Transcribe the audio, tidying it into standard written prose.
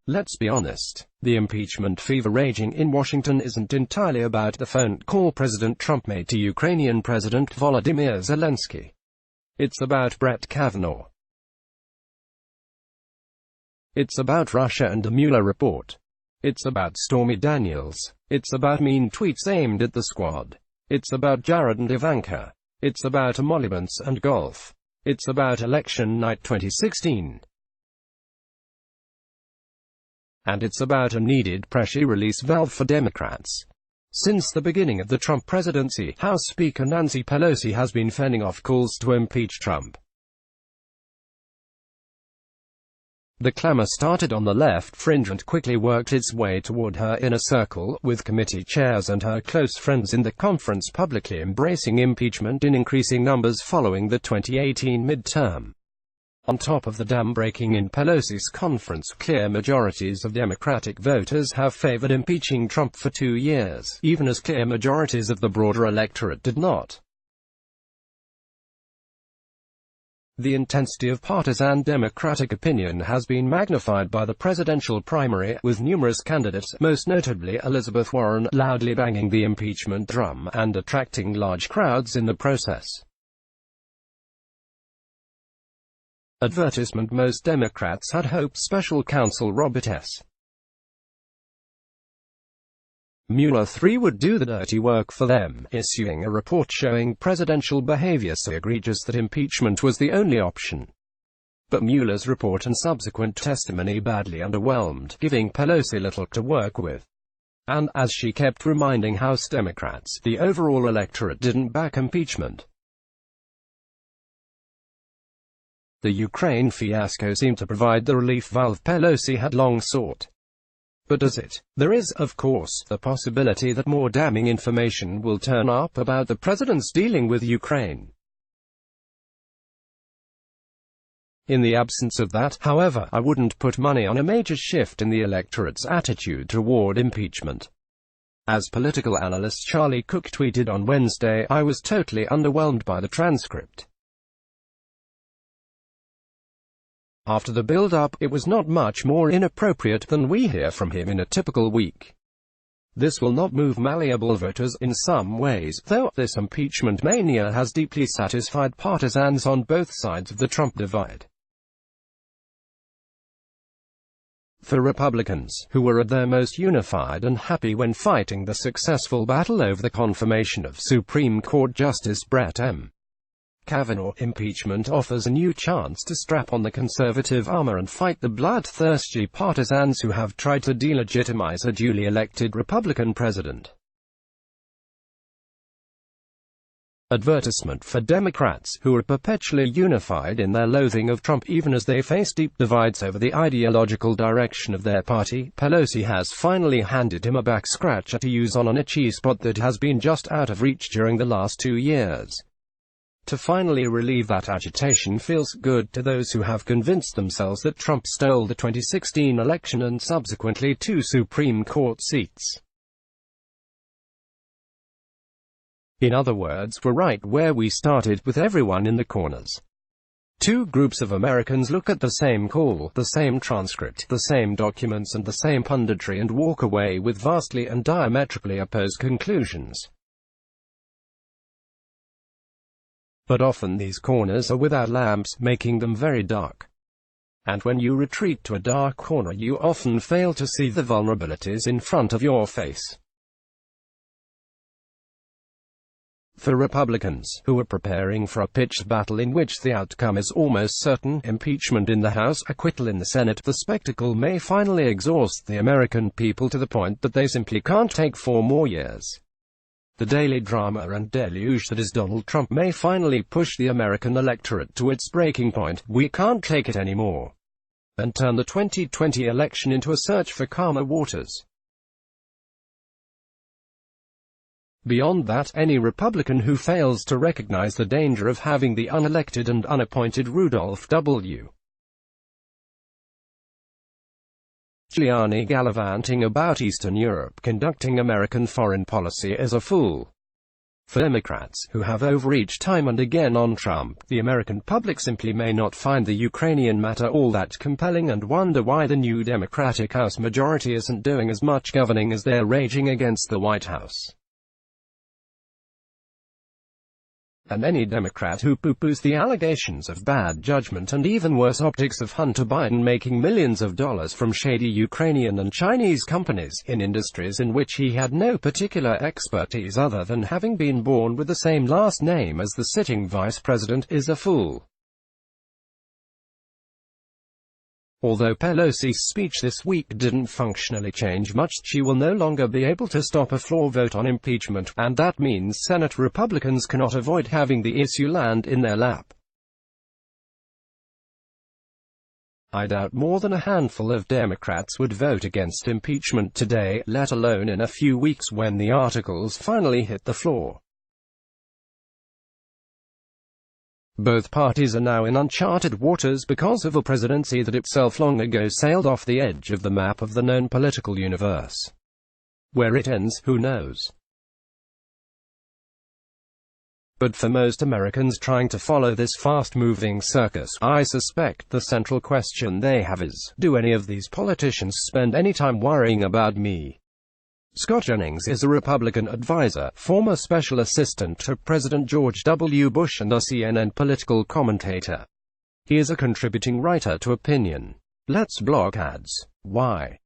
Let's be honest, the impeachment fever raging in Washington isn't entirely about the phone call President Trump made to Ukrainian President Volodymyr Zelensky. It's about Brett Kavanaugh. It's about Russia and the Mueller report. It's about Stormy Daniels. It's about mean tweets aimed at the squad. It's about Jared and Ivanka. It's about emoluments and golf. It's about election night 2016. And it's about a needed pressure release valve for Democrats. Since the beginning of the Trump presidency, House Speaker Nancy Pelosi has been fending off calls to impeach Trump. The clamor started on the left fringe and quickly worked its way toward her inner circle, with committee chairs and her close friends in the conference publicly embracing impeachment in increasing numbers following the 2018 midterm. On top of the dam breaking in Pelosi's conference, clear majorities of Democratic voters have favored impeaching Trump for 2 years, even as clear majorities of the broader electorate did not. The intensity of partisan Democratic opinion has been magnified by the presidential primary, with numerous candidates, most notably Elizabeth Warren, loudly banging the impeachment drum, and attracting large crowds in the process. Advertisement: most Democrats had hoped special counsel Robert S. Mueller III would do the dirty work for them, issuing a report showing presidential behavior so egregious that impeachment was the only option. But Mueller's report and subsequent testimony badly underwhelmed, giving Pelosi little to work with. And, as she kept reminding House Democrats, the overall electorate didn't back impeachment. The Ukraine fiasco seemed to provide the relief valve Pelosi had long sought. But does it? There is, of course, the possibility that more damning information will turn up about the president's dealing with Ukraine. In the absence of that, however, I wouldn't put money on a major shift in the electorate's attitude toward impeachment. As political analyst Charlie Cook tweeted on Wednesday, "I was totally underwhelmed by the transcript. After the build-up, it was not much more inappropriate than we hear from him in a typical week. This will not move malleable voters in some ways, though. This impeachment mania has deeply satisfied partisans on both sides of the Trump divide. For Republicans, who were at their most unified and happy when fighting the successful battle over the confirmation of Supreme Court Justice Brett Kavanaugh, impeachment offers a new chance to strap on the conservative armor and fight the bloodthirsty partisans who have tried to delegitimize a duly elected Republican president. Advertisement for Democrats, who are perpetually unified in their loathing of Trump even as they face deep divides over the ideological direction of their party. Pelosi has finally handed him a back scratcher to use on an itchy spot that has been just out of reach during the last 2 years. To finally relieve that agitation feels good to those who have convinced themselves that Trump stole the 2016 election and subsequently 2 Supreme Court seats. In other words, we're right where we started, with everyone in the corners. 2 groups of Americans look at the same call, the same transcript, the same documents and the same punditry and walk away with vastly and diametrically opposed conclusions. But often these corners are without lamps, making them very dark. And when you retreat to a dark corner, you often fail to see the vulnerabilities in front of your face. For Republicans, who are preparing for a pitched battle in which the outcome is almost certain, impeachment in the House, acquittal in the Senate, the spectacle may finally exhaust the American people to the point that they simply can't take 4 more years. The daily drama and deluge that is Donald Trump may finally push the American electorate to its breaking point. We can't take it anymore. And turn the 2020 election into a search for calmer waters. Beyond that, any Republican who fails to recognize the danger of having the unelected and unappointed Rudolph W. Giuliani gallivanting about Eastern Europe conducting American foreign policy is a fool. For Democrats, who have overreached time and again on Trump, the American public simply may not find the Ukrainian matter all that compelling and wonder why the new Democratic House majority isn't doing as much governing as they're raging against the White House. And any Democrat who poo-poos the allegations of bad judgment and even worse optics of Hunter Biden making millions of dollars from shady Ukrainian and Chinese companies, in industries in which he had no particular expertise other than having been born with the same last name as the sitting vice president, is a fool. Although Pelosi's speech this week didn't functionally change much, she will no longer be able to stop a floor vote on impeachment, and that means Senate Republicans cannot avoid having the issue land in their lap. I doubt more than a handful of Democrats would vote against impeachment today, let alone in a few weeks when the articles finally hit the floor. Both parties are now in uncharted waters because of a presidency that itself long ago sailed off the edge of the map of the known political universe. Where it ends, who knows? But for most Americans trying to follow this fast-moving circus, I suspect the central question they have is, do any of these politicians spend any time worrying about me? Scott Jennings is a Republican advisor, former special assistant to President George W. Bush and a CNN political commentator. He is a contributing writer to Opinion. Let's block ads. Why?